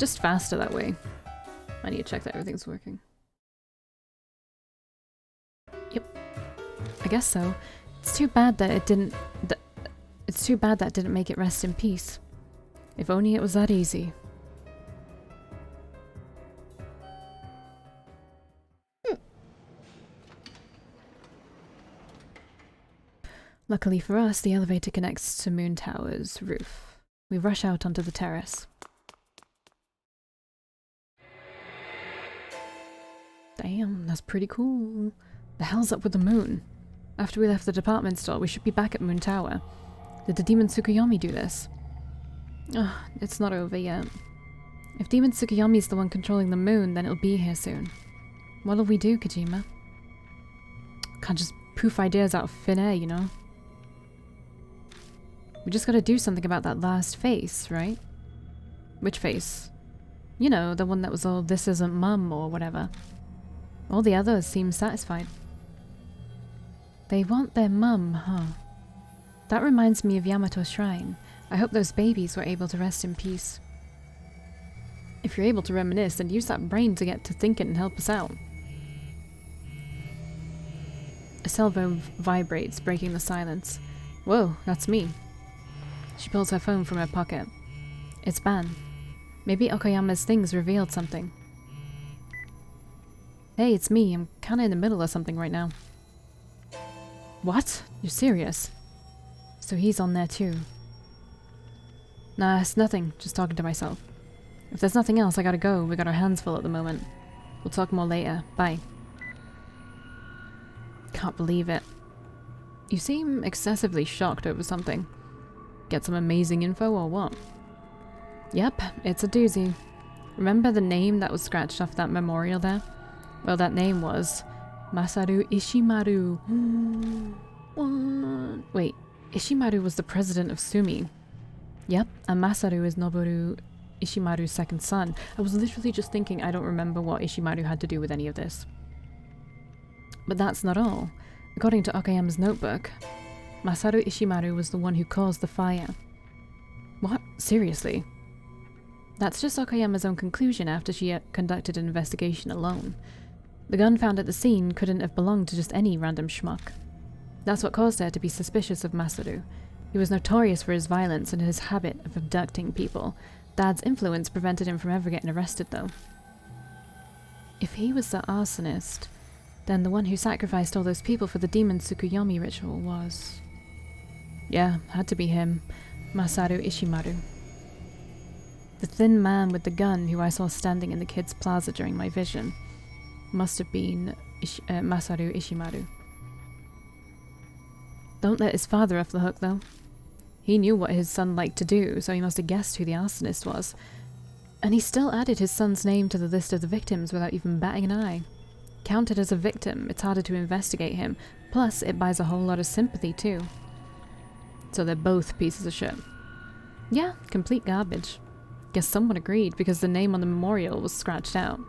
just faster that way. I need to check that everything's working. Yep. I guess so. It's too bad that it didn't... It's too bad that didn't make it rest in peace. If only it was that easy. Luckily for us, the elevator connects to Moon Tower's roof. We rush out onto the terrace. Damn, that's pretty cool. The hell's up with the moon? After we left the department store, we should be back at Moon Tower. Did the demon Tsukuyomi do this? Ugh, it's not over yet. If Demon Tsukuyomi's the one controlling the moon, then it'll be here soon. What'll we do, Kojima? Can't just poof ideas out of thin air, you know? We just gotta do something about that last face, right? Which face? You know, the one that was all, "This isn't Mum," or whatever. All the others seem satisfied. They want their mum, huh? That reminds me of Yamato Shrine. I hope those babies were able to rest in peace. If you're able to reminisce, then use that brain to get to thinking and help us out. A cell phone vibrates, breaking the silence. Whoa, that's me. She pulls her phone from her pocket. It's Ban. Maybe Okayama's things revealed something. Hey, it's me. I'm kinda in the middle of something right now. What? You're serious? So he's on there too. Nah, it's nothing. Just talking to myself. If there's nothing else, I gotta go. We got our hands full at the moment. We'll talk more later. Bye. Can't believe it. You seem excessively shocked over something. Get some amazing info or what? Yep, it's a doozy. Remember the name that was scratched off that memorial there? Well, that name was Masaru Ishimaru. What? Wait, Ishimaru was the president of Sumi. Yep, and Masaru is Noboru Ishimaru's second son. I was literally just thinking I don't remember what Ishimaru had to do with any of this. But that's not all. According to Okayama's notebook, Masaru Ishimaru was the one who caused the fire. What? Seriously? That's just Okayama's own conclusion after she conducted an investigation alone. The gun found at the scene couldn't have belonged to just any random schmuck. That's what caused her to be suspicious of Masaru. He was notorious for his violence and his habit of abducting people. Dad's influence prevented him from ever getting arrested, though. If he was the arsonist, then the one who sacrificed all those people for the demon Tsukuyomi ritual was... Yeah, had to be him. Masaru Ishimaru. The thin man with the gun who I saw standing in the kids' plaza during my vision must have been Masaru Ishimaru. Don't let his father off the hook, though. He knew what his son liked to do, so he must have guessed who the arsonist was. And he still added his son's name to the list of the victims without even batting an eye. Counted as a victim, it's harder to investigate him, plus it buys a whole lot of sympathy too. So they're both pieces of shit. Yeah, complete garbage. Guess someone agreed because the name on the memorial was scratched out.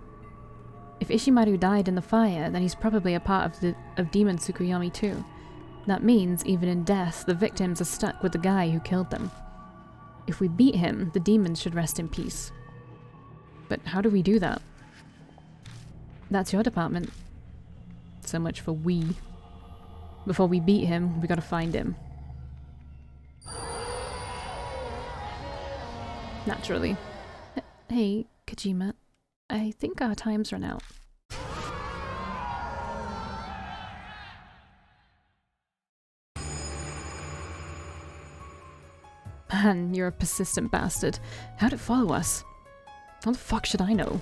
If Ishimaru died in the fire, then he's probably a part of Demon Tsukuyomi too. That means, even in death, the victims are stuck with the guy who killed them. If we beat him, the demons should rest in peace. But how do we do that? That's your department. So much for we. Before we beat him, we gotta find him. Naturally. Hey, Kojima. I think our time's run out. Man, you're a persistent bastard. How'd it follow us? How the fuck should I know?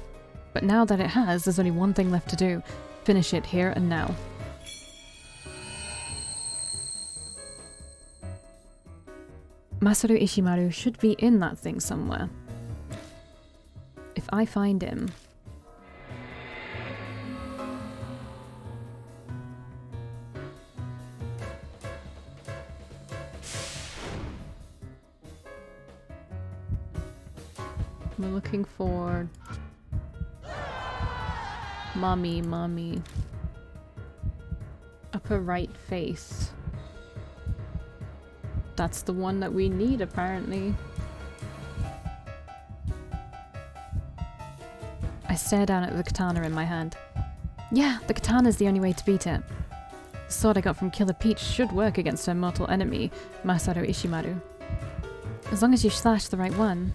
But now that it has, there's only one thing left to do. Finish it here and now. Masaru Ishimaru should be in that thing somewhere. If I find him... We're looking for... Mommy. Upper right face. That's the one that we need, apparently. I stare down at the katana in my hand. Yeah, the katana's the only way to beat it. The sword I got from Killer Peach should work against her mortal enemy, Masaru Ishimaru. As long as you slash the right one.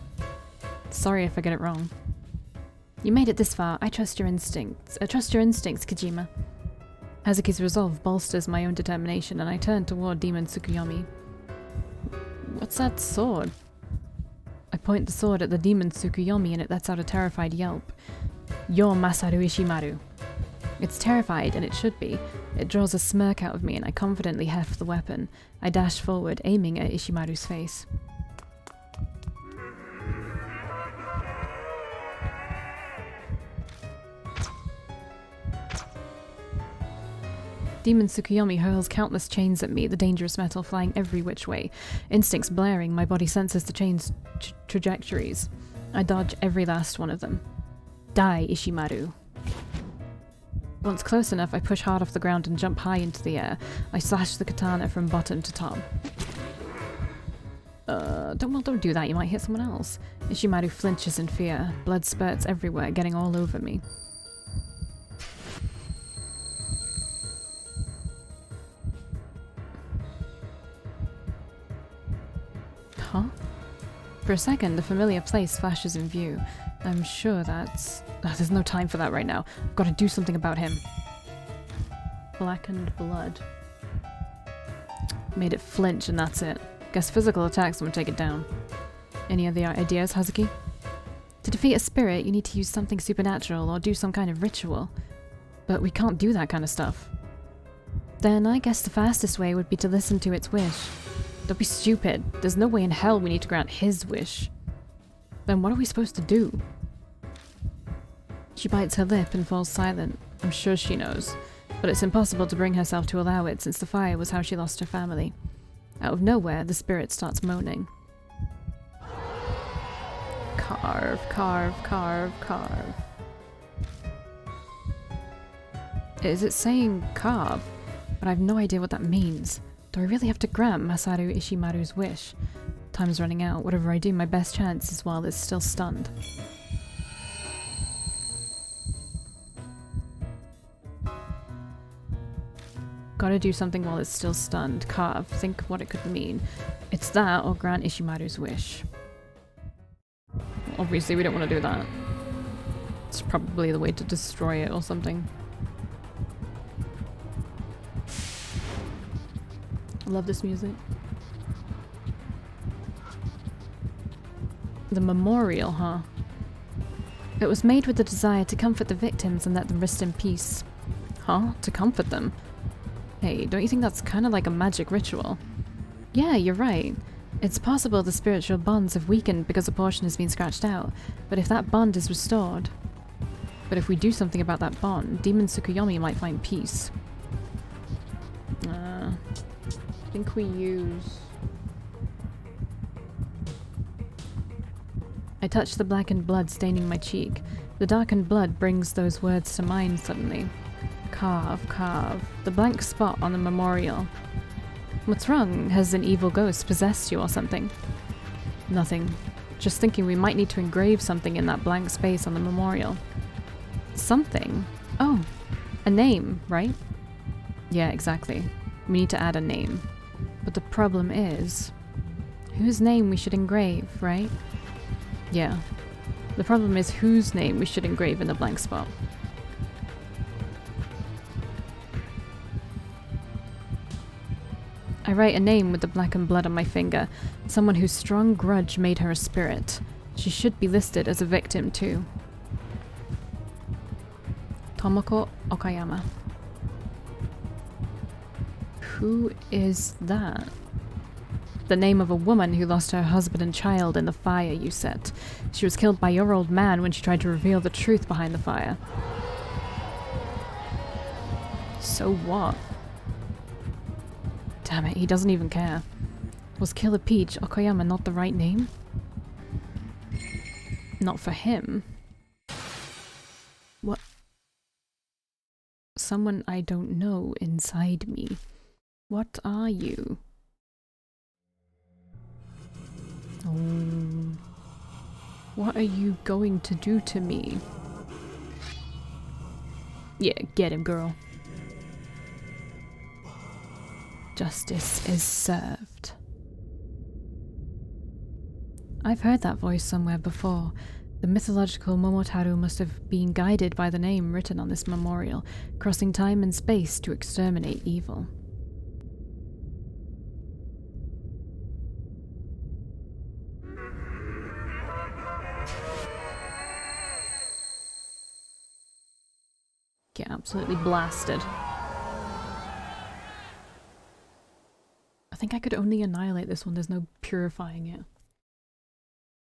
Sorry if I get it wrong. You made it this far. I trust your instincts. Trust your instincts, Kojima. Hazuki's resolve bolsters my own determination, and I turn toward Demon Tsukuyomi. What's that sword? I point the sword at the Demon Tsukuyomi and it lets out a terrified yelp. You're Masaru Ishimaru. It's terrified, and it should be. It draws a smirk out of me, and I confidently heft the weapon. I dash forward, aiming at Ishimaru's face. Demon Tsukuyomi hurls countless chains at me, the dangerous metal flying every which way. Instincts blaring, my body senses the chains' trajectories. I dodge every last one of them. Die, Ishimaru. Once close enough, I push hard off the ground and jump high into the air. I slash the katana from bottom to top. Don't do that, you might hit someone else. Ishimaru flinches in fear. Blood spurts everywhere, getting all over me. Huh? For a second, the familiar place flashes in view. I'm sure that's... there's no time for that right now. I've got to do something about him. Blackened blood. Made it flinch and that's it. Guess physical attacks won't take it down. Any other ideas, Hazuki? To defeat a spirit, you need to use something supernatural or do some kind of ritual. But we can't do that kind of stuff. Then I guess the fastest way would be to listen to its wish. Don't be stupid. There's no way in hell we need to grant his wish. Then what are we supposed to do? She bites her lip and falls silent. I'm sure she knows. But it's impossible to bring herself to allow it since the fire was how she lost her family. Out of nowhere, the spirit starts moaning. Carve, carve, carve, carve. Is it saying carve? But I have no idea what that means. Do I really have to grant Masaru Ishimaru's wish? Time's running out. Whatever I do, my best chance is while it's still stunned. Gotta do something while it's still stunned. Carve. Think what it could mean. It's that, or grant Ishimaru's wish. Obviously, we don't want to do that. It's probably the way to destroy it or something. I love this music. The memorial, huh? It was made with the desire to comfort the victims and let them rest in peace. Huh? To comfort them? Hey, don't you think that's kind of like a magic ritual? Yeah, you're right. It's possible the spiritual bonds have weakened because a portion has been scratched out, but if that bond is restored... But if we do something about that bond, Demon Tsukuyomi might find peace. I think we use... I touch the blackened blood staining my cheek. The darkened blood brings those words to mind suddenly. Carve, carve. The blank spot on the memorial. What's wrong? Has an evil ghost possessed you or something? Nothing. Just thinking we might need to engrave something in that blank space on the memorial. Something? Oh, a name, right? Yeah, exactly. We need to add a name. But the problem is... whose name we should engrave, right? Yeah. The problem is whose name we should engrave in the blank spot. I write a name with the blackened blood on my finger. Someone whose strong grudge made her a spirit. She should be listed as a victim too. Tomoko Okayama. Who is that? The name of a woman who lost her husband and child in the fire you set. She was killed by your old man when she tried to reveal the truth behind the fire. So what? Damn it, he doesn't even care. Was Killer Peach Okayama not the right name? Not for him. What? Someone I don't know inside me. What are you? Oh. What are you going to do to me? Yeah, get him, girl. Justice is served. I've heard that voice somewhere before. The mythological Momotaro must have been guided by the name written on this memorial, crossing time and space to exterminate evil. Get absolutely blasted. I think I could only annihilate this one, there's no purifying it.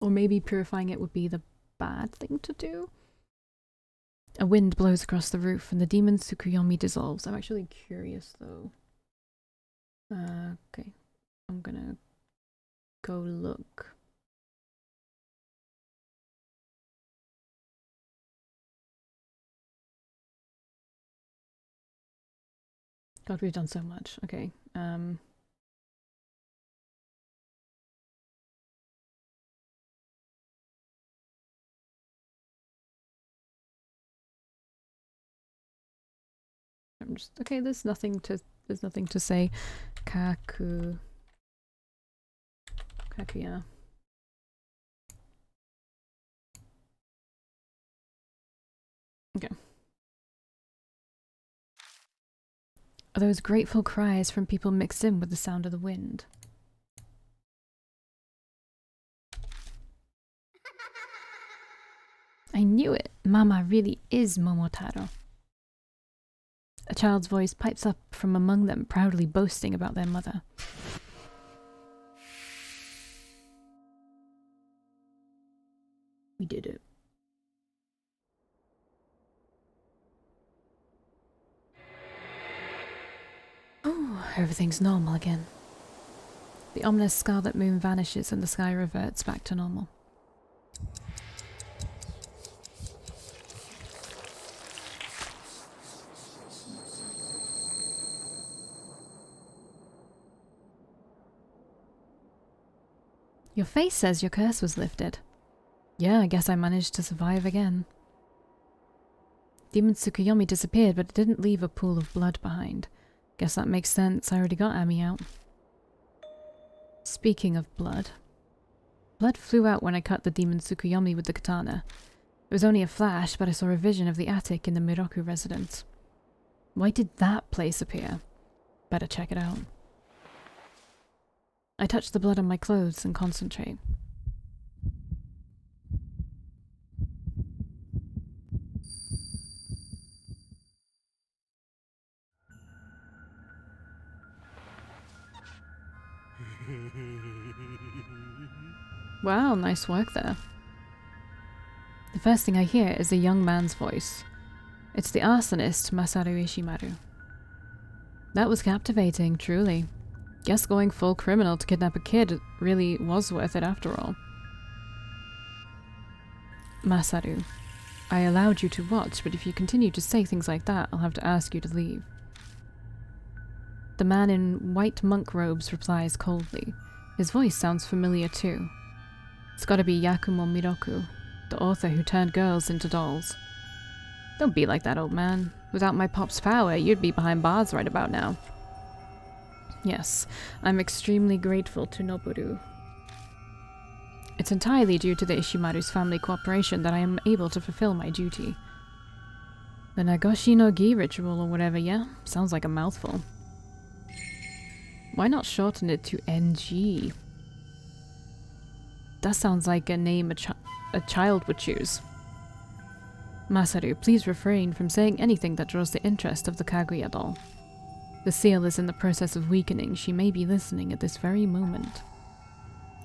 Or maybe purifying it would be the bad thing to do? A wind blows across the roof and the demon Tsukuyomi dissolves. I'm actually curious though. Okay. I'm gonna go look. God, we've done so much. Okay. I'm just okay, there's nothing to say. Kakuya. Okay. Are those grateful cries from people mixed in with the sound of the wind? I knew it! Mama really is Momotaro. A child's voice pipes up from among them, proudly boasting about their mother. We did it. Oh, everything's normal again. The ominous scarlet moon vanishes and the sky reverts back to normal. Your face says your curse was lifted. Yeah, I guess I managed to survive again. Demon Tsukuyomi disappeared, but it didn't leave a pool of blood behind. Guess that makes sense, I already got Ami out. Speaking of blood. Blood flew out when I cut the demon Tsukuyomi with the katana. It was only a flash, but I saw a vision of the attic in the Miroku residence. Why did that place appear? Better check it out. I touch the blood on my clothes and concentrate. Wow, nice work there. The first thing I hear is a young man's voice. It's the arsonist, Masaru Ishimaru. That was captivating, truly. Guess going full criminal to kidnap a kid really was worth it after all. Masaru, I allowed you to watch, but if you continue to say things like that, I'll have to ask you to leave. The man in white monk robes replies coldly. His voice sounds familiar too. It's gotta be Yakumo Miroku, the author who turned girls into dolls. Don't be like that, old man. Without my pop's power, you'd be behind bars right about now. Yes, I'm extremely grateful to Noboru. It's entirely due to the Ishimaru's family cooperation that I am able to fulfill my duty. The Nagoshi no Gi ritual or whatever, yeah? Sounds like a mouthful. Why not shorten it to NG? That sounds like a name a child would choose. Masaru, please refrain from saying anything that draws the interest of the Kaguya doll. The seal is in the process of weakening. She may be listening at this very moment.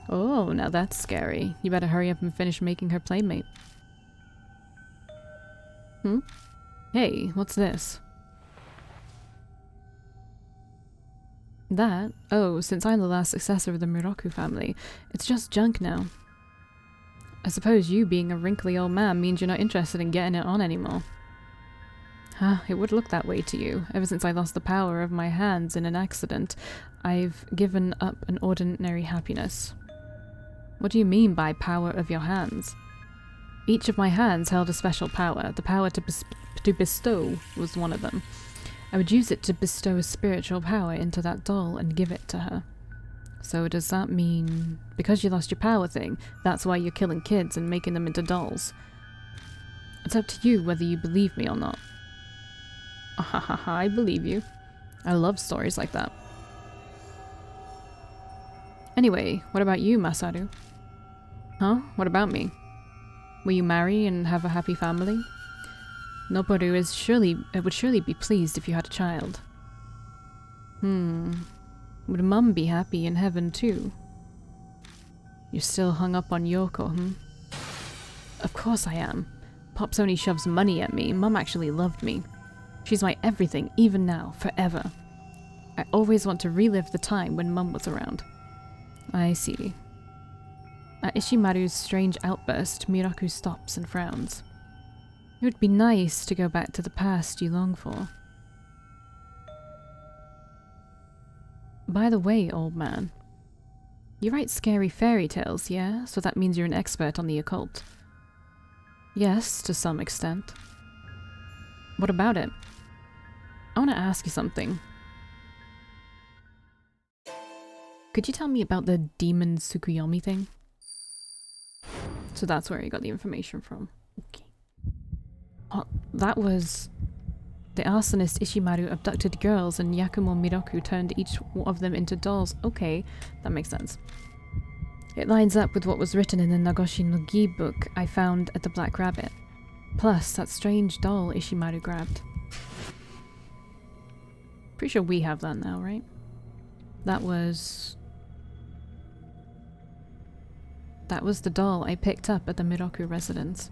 Oh, now that's scary. You better hurry up and finish making her playmate. Hey, what's this? That? Oh, since I'm the last successor of the Miroku family, it's just junk now. I suppose you being a wrinkly old man means you're not interested in getting it on anymore. It would look that way to you. Ever since I lost the power of my hands in an accident, I've given up an ordinary happiness. What do you mean by power of your hands? Each of my hands held a special power. The power to bestow was one of them. I would use it to bestow a spiritual power into that doll and give it to her. So does that mean, because you lost your power thing, that's why you're killing kids and making them into dolls? It's up to you whether you believe me or not. I believe you. I love stories like that. Anyway, what about you, Masaru? Huh? What about me? Will you marry and have a happy family? Noboru would surely be pleased if you had a child. Would Mum be happy in heaven too? You're still hung up on Yoko, Of course I am. Pops only shoves money at me. Mum actually loved me. She's my everything, even now, forever. I always want to relive the time when Mum was around. I see. At Ishimaru's strange outburst, Miraku stops and frowns. It would be nice to go back to the past you long for. By the way, old man, you write scary fairy tales, yeah? So that means you're an expert on the occult. Yes, to some extent. What about it? I want to ask you something. Could you tell me about the demon Tsukuyomi thing? So that's where you got the information from. Okay. Oh, that was... The arsonist Ishimaru abducted girls and Yakumo Miroku turned each of them into dolls. Okay, that makes sense. It lines up with what was written in the Nagoshi no Gi book I found at the Black Rabbit. Plus, that strange doll Ishimaru grabbed. Pretty sure we have that now, right? That was the doll I picked up at the Miroku residence.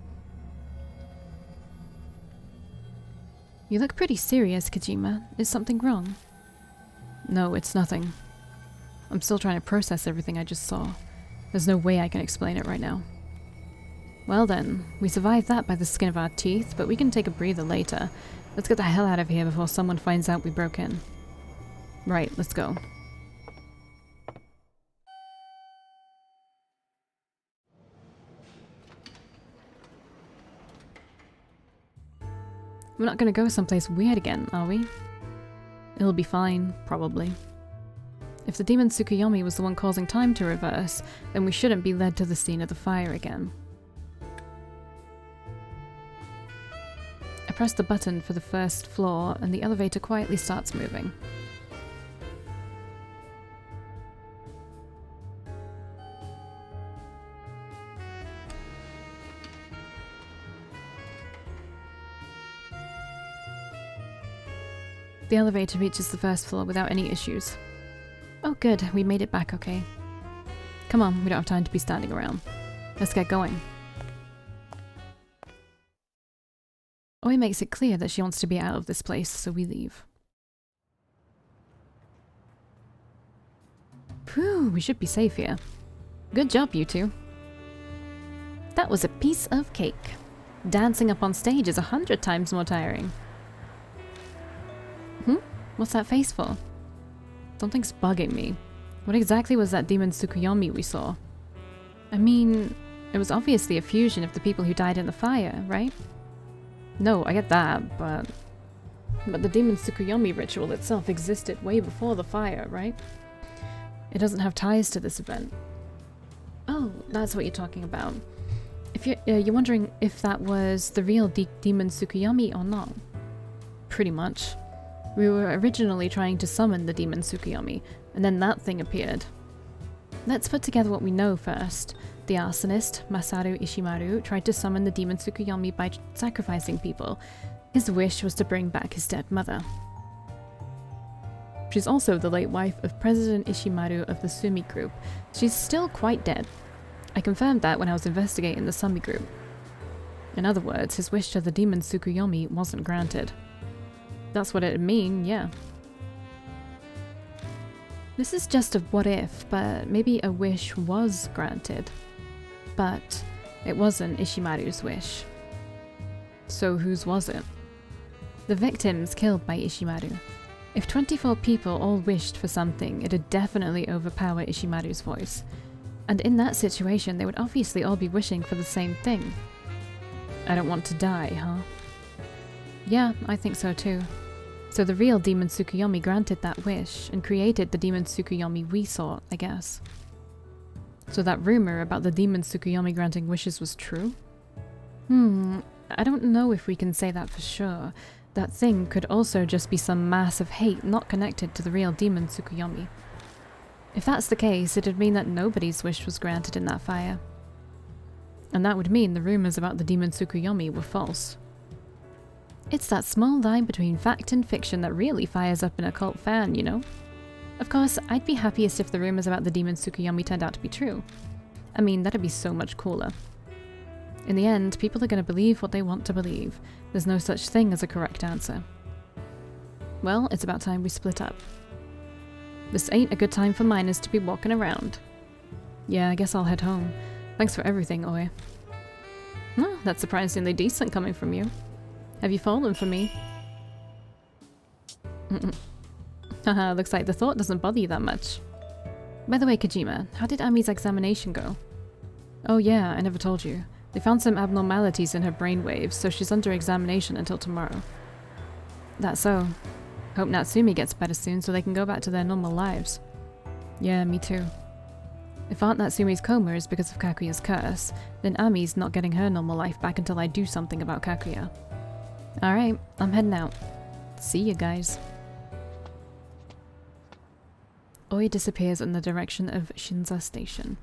You look pretty serious, Kojima. Is something wrong? No, it's nothing. I'm still trying to process everything I just saw. There's no way I can explain it right now. Well then, we survived that by the skin of our teeth, but we can take a breather later. Let's get the hell out of here before someone finds out we broke in. Right, let's go. We're not gonna go someplace weird again, are we? It'll be fine, probably. If the demon Tsukuyomi was the one causing time to reverse, then we shouldn't be led to the scene of the fire again. I press the button for the first floor, and the elevator quietly starts moving. The elevator reaches the first floor without any issues. Oh good, we made it back okay. Come on, we don't have time to be standing around. Let's get going. Oi makes it clear that she wants to be out of this place, so we leave. Phew, we should be safe here. Good job, you two. That was a piece of cake. Dancing up on stage is 100 times more tiring. What's that face for? Something's bugging me. What exactly was that demon Tsukuyomi we saw? I mean, it was obviously a fusion of the people who died in the fire, right? No, I get that, but the demon Tsukuyomi ritual itself existed way before the fire, right? It doesn't have ties to this event. Oh, that's what you're talking about. If you're wondering if that was the real demon Tsukuyomi or not. Pretty much. We were originally trying to summon the demon Tsukuyomi, and then that thing appeared. Let's put together what we know first. The arsonist, Masaru Ishimaru, tried to summon the demon Tsukuyomi by sacrificing people. His wish was to bring back his dead mother. She's also the late wife of President Ishimaru of the Sumi group. She's still quite dead. I confirmed that when I was investigating the Sumi group. In other words, his wish to the demon Tsukuyomi wasn't granted. That's what it'd mean, yeah. This is just a what if, but maybe a wish was granted. But it wasn't Ishimaru's wish. So whose was it? The victims killed by Ishimaru. If 24 people all wished for something, it'd definitely overpower Ishimaru's voice. And in that situation, they would obviously all be wishing for the same thing. I don't want to die, huh? Yeah, I think so too. So the real Demon Tsukuyomi granted that wish and created the Demon Tsukuyomi we sought, I guess. So that rumor about the Demon Tsukuyomi granting wishes was true? I don't know if we can say that for sure. That thing could also just be some massive hate not connected to the real Demon Tsukuyomi. If that's the case, it'd mean that nobody's wish was granted in that fire. And that would mean the rumors about the Demon Tsukuyomi were false. It's that small line between fact and fiction that really fires up an occult fan, you know? Of course, I'd be happiest if the rumors about the Demon Tsukuyomi turned out to be true. I mean, that'd be so much cooler. In the end, people are going to believe what they want to believe. There's no such thing as a correct answer. Well, it's about time we split up. This ain't a good time for minors to be walking around. Yeah, I guess I'll head home. Thanks for everything, Oi. Oh, that's surprisingly decent coming from you. Have you fallen for me? Haha, looks like the thought doesn't bother you that much. By the way, Kojima, how did Ami's examination go? Oh yeah, I never told you. They found some abnormalities in her brainwaves, so she's under examination until tomorrow. That's so. Hope Natsumi gets better soon so they can go back to their normal lives. Yeah, me too. If Aunt Natsumi's coma is because of Kakuya's curse, then Ami's not getting her normal life back until I do something about Kakuya. Alright, I'm heading out. See you guys. Oi disappears in the direction of Shinza Station.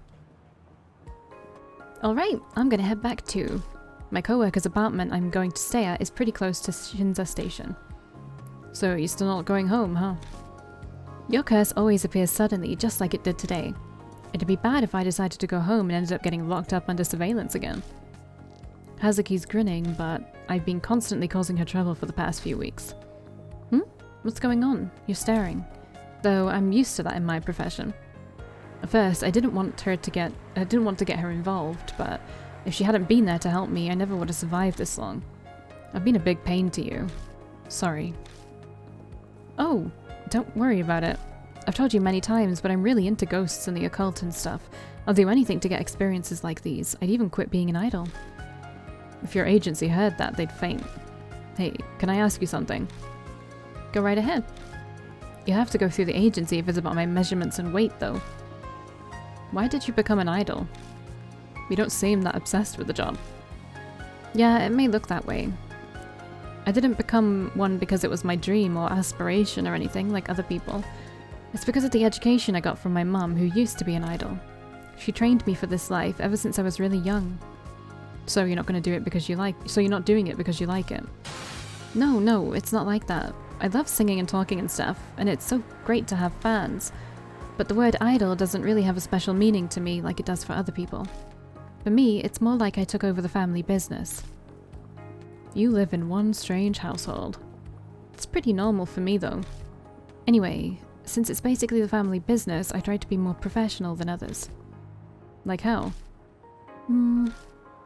Alright, I'm gonna head back too. My co-worker's apartment I'm going to stay at is pretty close to Shinza Station. So you're still not going home, huh? Your curse always appears suddenly, just like it did today. It'd be bad if I decided to go home and ended up getting locked up under surveillance again. Hazuki's grinning, but I've been constantly causing her trouble for the past few weeks. What's going on? You're staring. Though I'm used to that in my profession. At first, I didn't want to get her involved, but if she hadn't been there to help me, I never would have survived this long. I've been a big pain to you. Sorry. Oh, don't worry about it. I've told you many times, but I'm really into ghosts and the occult and stuff. I'll do anything to get experiences like these. I'd even quit being an idol. If your agency heard that, they'd faint. Hey, can I ask you something? Go right ahead. You have to go through the agency if it's about my measurements and weight, though. Why did you become an idol? You don't seem that obsessed with the job. Yeah, it may look that way. I didn't become one because it was my dream or aspiration or anything like other people. It's because of the education I got from my mum, who used to be an idol. She trained me for this life ever since I was really young. So you're not going to do it because you like... So you're not doing it because you like it. No, it's not like that. I love singing and talking and stuff, and it's so great to have fans. But the word idol doesn't really have a special meaning to me like it does for other people. For me, it's more like I took over the family business. You live in one strange household. It's pretty normal for me though. Anyway, since it's basically the family business, I try to be more professional than others. Like how?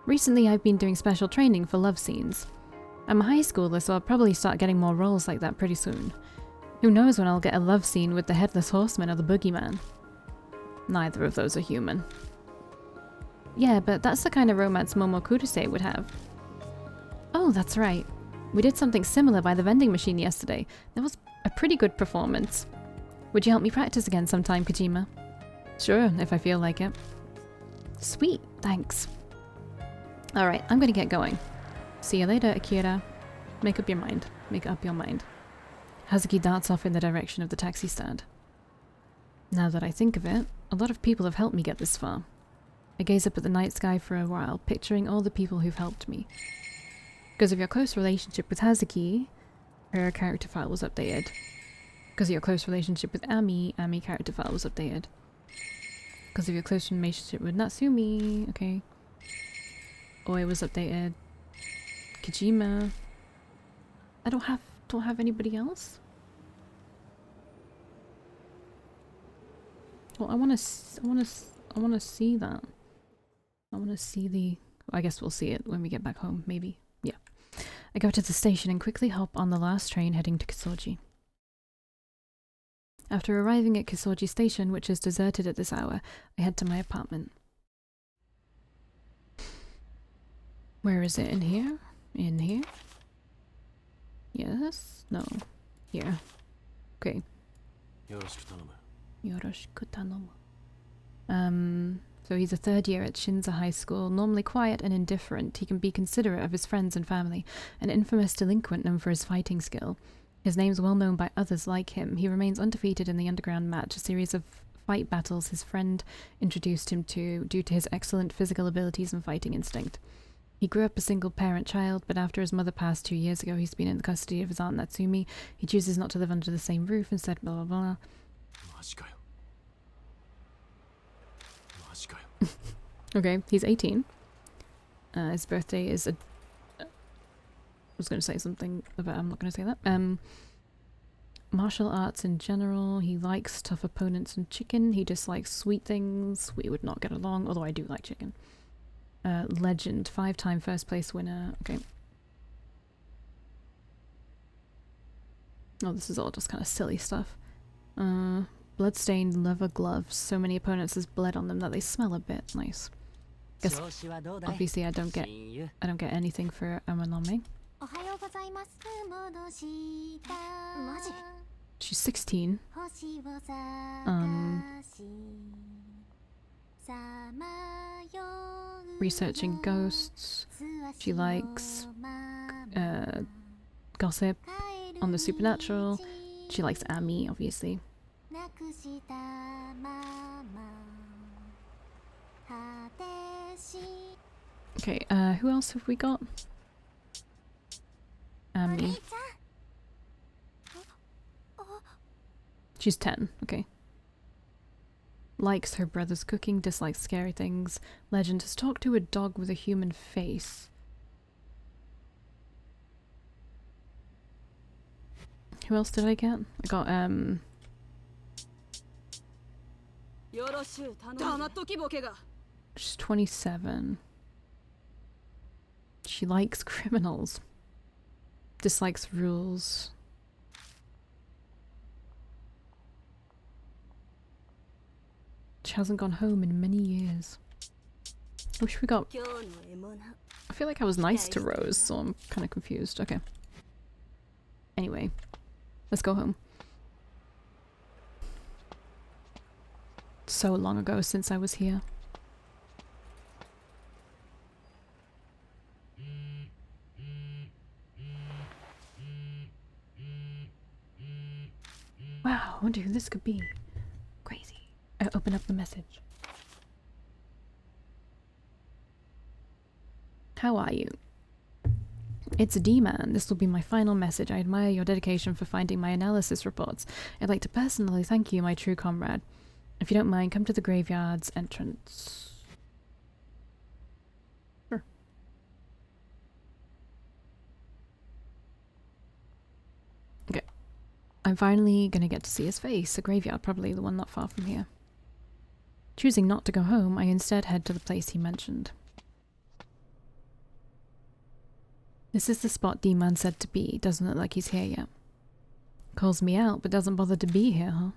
Recently I've been doing special training for love scenes. I'm a high schooler, so I'll probably start getting more roles like that pretty soon. Who knows when I'll get a love scene with the Headless Horseman or the Boogeyman. Neither of those are human. Yeah, but that's the kind of romance Momokuruse would have. Oh, that's right. We did something similar by the vending machine yesterday. That was a pretty good performance. Would you help me practice again sometime, Kojima? Sure, if I feel like it. Sweet, thanks. Alright, I'm gonna get going. See you later, Akira. Make up your mind. Make up your mind. Hazuki darts off in the direction of the taxi stand. Now that I think of it, a lot of people have helped me get this far. I gaze up at the night sky for a while, picturing all the people who've helped me. Because of your close relationship with Hazuki, her character file was updated. Because of your close relationship with Ami, Ami character file was updated. Because of your close relationship with Natsumi, okay. Oi was updated. Kojima. I don't have anybody else? Well, I wanna see that. I wanna see the... I guess we'll see it when we get back home, maybe. Yeah. I go to the station and quickly hop on the last train heading to Kisoji. After arriving at Kisoji Station, which is deserted at this hour, I head to my apartment. Where is it? In here? In here? Yes? No. Here. Okay. Yoroshiku tanomu. So he's a third year at Shinza High School, normally quiet and indifferent. He can be considerate of his friends and family, an infamous delinquent known for his fighting skill. His name's well known by others like him. He remains undefeated in the underground match, a series of fight battles his friend introduced him to due to his excellent physical abilities and fighting instinct. He grew up a single-parent child, but after his mother passed 2 years ago, he's been in the custody of his aunt Natsumi. He chooses not to live under the same roof, instead blah blah blah. Okay, he's 18. His birthday is a... I was going to say something, but I'm not going to say that. Martial arts in general. He likes tough opponents and chicken. He dislikes sweet things. We would not get along, although I do like chicken. Legend. 5-time first place winner. Okay. Oh, this is all just kind of silly stuff. Bloodstained leather gloves. So many opponents has bled on them that they smell a bit. Nice. Guess obviously I don't get anything for Amanome. She's 16. Researching ghosts. She likes gossip on the supernatural. She likes Ami, obviously. Okay, who else have we got? Ami. She's 10, okay. Likes her brother's cooking, dislikes scary things. Legend has talked to a dog with a human face. Who else did I get? I got, she's 27. She likes criminals. Dislikes rules. She hasn't gone home in many years. I wish we got... I feel like I was nice to Rose, so I'm kind of confused. Okay. Anyway. Let's go home. So long ago since I was here. Wow, I wonder who this could be. Crazy. I open up the message. How are you? It's D-Man. This will be my final message. I admire your dedication for finding my analysis reports. I'd like to personally thank you, my true comrade. If you don't mind, come to the graveyard's entrance. Sure. Okay. I'm finally gonna get to see his face. A graveyard, probably the one not far from here. Choosing not to go home, I instead head to the place he mentioned. This is the spot D-Man said to be. Doesn't look like he's here yet. Calls me out, but doesn't bother to be here, huh?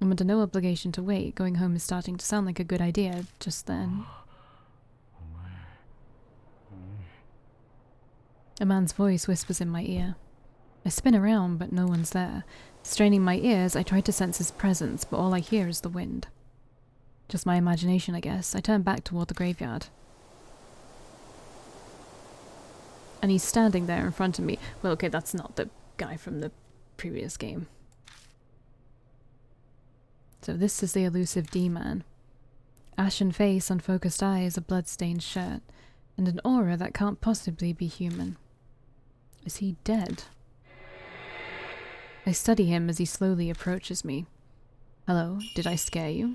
I'm under no obligation to wait. Going home is starting to sound like a good idea just then. A man's voice whispers in my ear. I spin around, but no one's there. Straining my ears, I try to sense his presence, but all I hear is the wind. Just my imagination, I guess. I turn back toward the graveyard. And he's standing there in front of me. Well, okay, that's not the guy from the previous game. So this is the elusive D-Man. Ashen face, unfocused eyes, a blood-stained shirt, and an aura that can't possibly be human. Is he dead? I study him as he slowly approaches me. Hello, did I scare you?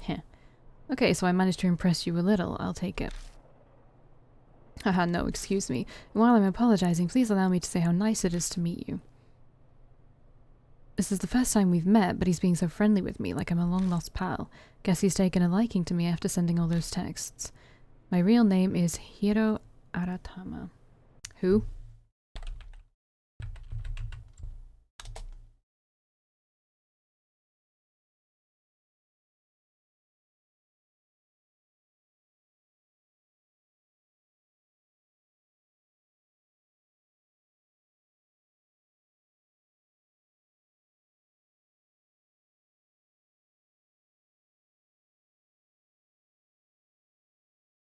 Heh. Okay, so I managed to impress you a little. I'll take it. Haha, no, excuse me. While I'm apologizing, please allow me to say how nice it is to meet you. This is the first time we've met, but he's being so friendly with me, like I'm a long-lost pal. Guess he's taken a liking to me after sending all those texts. My real name is Hiro Aratama. Who?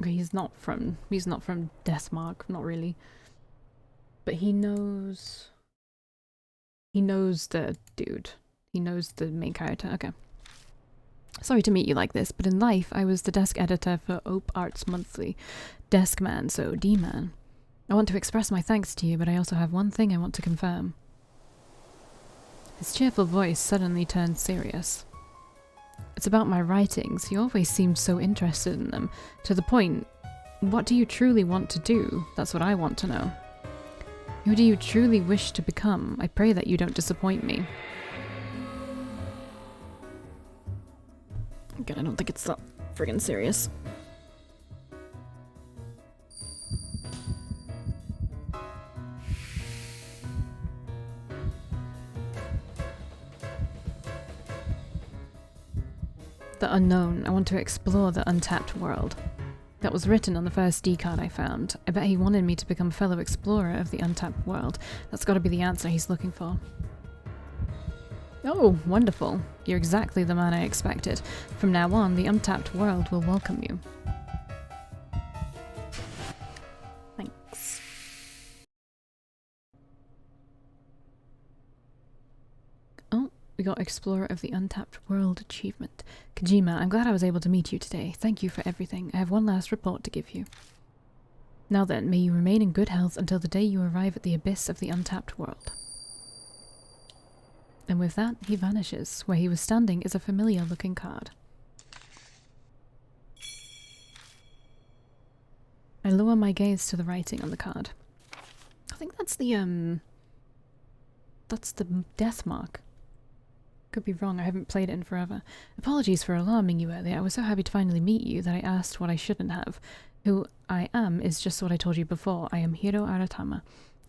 He's not from Deathmark, not really. But he knows the dude. He knows the main character. Okay. Sorry to meet you like this, but in life I was the desk editor for Ope Arts Monthly. Desk man, so D-man. I want to express my thanks to you, but I also have one thing I want to confirm. His cheerful voice suddenly turned serious. It's about my writings. You always seemed so interested in them. To the point, what do you truly want to do? That's what I want to know. Who do you truly wish to become? I pray that you don't disappoint me. Again, I don't think it's that friggin' serious. The unknown. I want to explore the untapped world. That was written on the first D card I found. I bet he wanted me to become a fellow explorer of the untapped world. That's gotta be the answer he's looking for. Oh, wonderful. You're exactly the man I expected. From now on, the untapped world will welcome you. Thanks. Oh, we got Explorer of the Untapped World achievement. Kojima, I'm glad I was able to meet you today. Thank you for everything. I have one last report to give you. Now then, may you remain in good health until the day you arrive at the abyss of the untapped world. And with that, he vanishes. Where he was standing is a familiar-looking card. I lower my gaze to the writing on the card. I think that's the death mark. Could be wrong, I haven't played it in forever. Apologies for alarming you earlier. I was so happy to finally meet you that I asked what I shouldn't have. Who I am is just what I told you before. I am Hiro Aratama,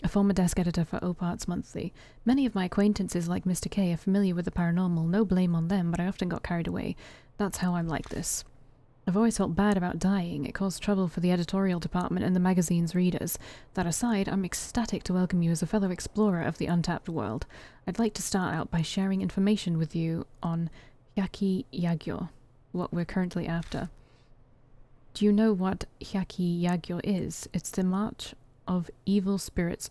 a former desk editor for Ope Arts Monthly. Many of my acquaintances like Mr. K are familiar with the paranormal, no blame on them, but I often got carried away. That's how I'm like this. I've always felt bad about dying. It caused trouble for the editorial department and the magazine's readers. That aside, I'm ecstatic to welcome you as a fellow explorer of the untapped world. I'd like to start out by sharing information with you on Hyaki Yagyo, what we're currently after. Do you know what Hyaki Yagyo is? It's the march of evil spirits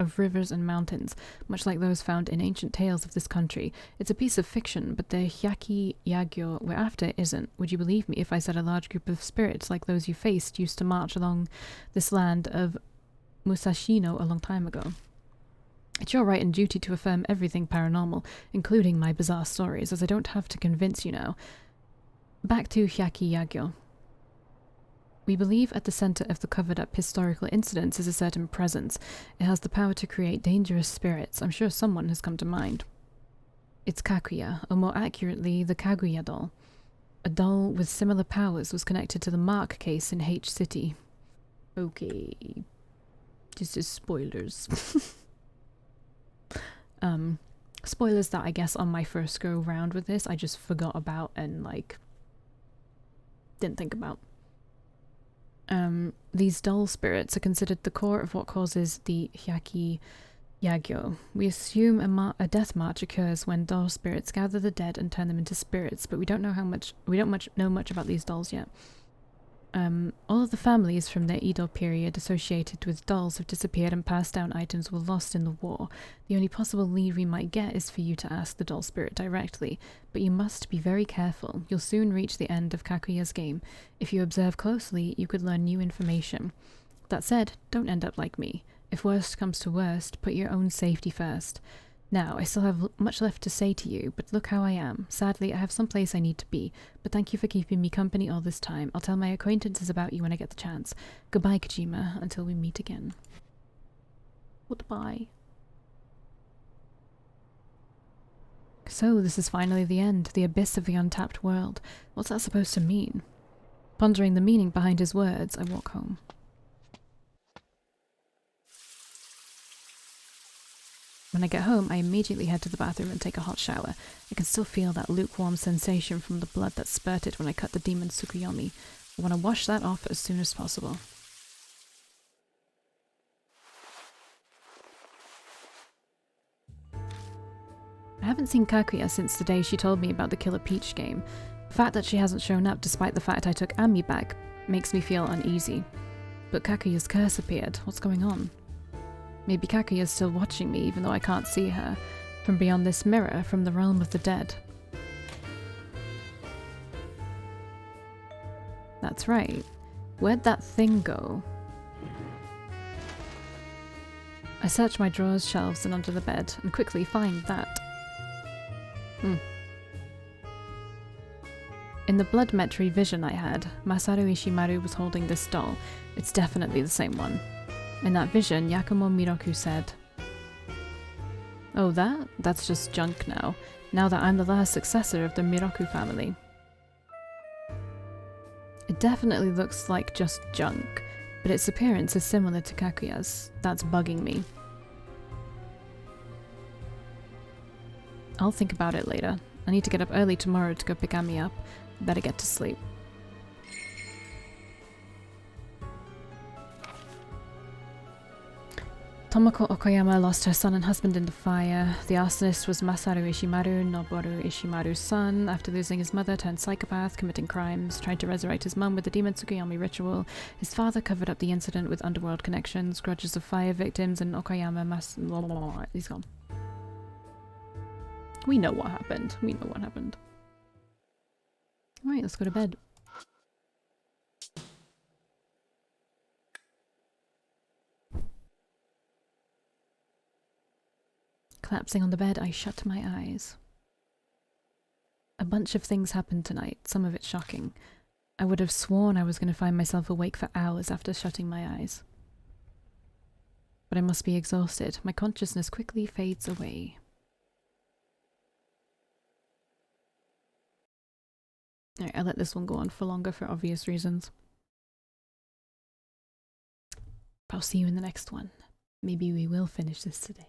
of rivers and mountains, much like those found in ancient tales of this country. It's a piece of fiction, but the Hyaki Yagyo we're after isn't. Would you believe me if I said a large group of spirits like those you faced used to march along this land of Musashino a long time ago? It's your right and duty to affirm everything paranormal, including my bizarre stories, as I don't have to convince you now. Back to Hyaki Yagyo. We believe at the center of the covered-up historical incidents is a certain presence. It has the power to create dangerous spirits. I'm sure someone has come to mind. It's Kaguya, or more accurately, the Kaguya doll. A doll with similar powers was connected to the Mark case in H City. Okay. This is spoilers. Spoilers that I guess on my first go round with this, I just forgot about and, like, didn't think about. These doll spirits are considered the core of what causes the Hyaki Yagyo. We assume a death march occurs when doll spirits gather the dead and turn them into spirits, but we don't know much about these dolls yet. All of the families from the Edo period associated with dolls have disappeared and passed down items were lost in the war. The only possible lead we might get is for you to ask the doll spirit directly, but you must be very careful. You'll soon reach the end of Kakuya's game. If you observe closely, you could learn new information. That said, don't end up like me. If worst comes to worst, put your own safety first. Now, I still have much left to say to you, but look how I am. Sadly, I have some place I need to be, but thank you for keeping me company all this time. I'll tell my acquaintances about you when I get the chance. Goodbye, Kojima, until we meet again. Goodbye. So, this is finally the end, the abyss of the untapped world. What's that supposed to mean? Pondering the meaning behind his words, I walk home. When I get home, I immediately head to the bathroom and take a hot shower. I can still feel that lukewarm sensation from the blood that spurted when I cut the demon Tsukuyomi. I want to wash that off as soon as possible. I haven't seen Kakuya since the day she told me about the Killer Peach game. The fact that she hasn't shown up despite the fact I took Ami back makes me feel uneasy. But Kakuya's curse appeared. What's going on? Maybe Kakuya's still watching me even though I can't see her. From beyond this mirror, from the realm of the dead. That's right. Where'd that thing go? I search my drawers, shelves, and under the bed, and quickly find that. In the blood metry vision I had, Masaru Ishimaru was holding this doll. It's definitely the same one. In that vision, Yakumo Miroku said, "Oh, that's just junk now. Now that I'm the last successor of the Miroku family." It definitely looks like just junk, but its appearance is similar to Kakuya's. That's bugging me. I'll think about it later. I need to get up early tomorrow to go pick Ami up. Better get to sleep. Tomoko Okoyama lost her son and husband in the fire. The arsonist was Masaru Ishimaru, Noboru Ishimaru's son. After losing his mother, turned psychopath, committing crimes, tried to resurrect his mum with the demon Tsukuyomi ritual. His father covered up the incident with underworld connections, grudges of fire victims, and Okoyama he's gone. We know what happened. We know what happened. Alright, let's go to bed. Collapsing on the bed, I shut my eyes. A bunch of things happened tonight, some of it shocking. I would have sworn I was going to find myself awake for hours after shutting my eyes. But I must be exhausted. My consciousness quickly fades away. Alright, I let this one go on for longer for obvious reasons. I'll see you in the next one. Maybe we will finish this today.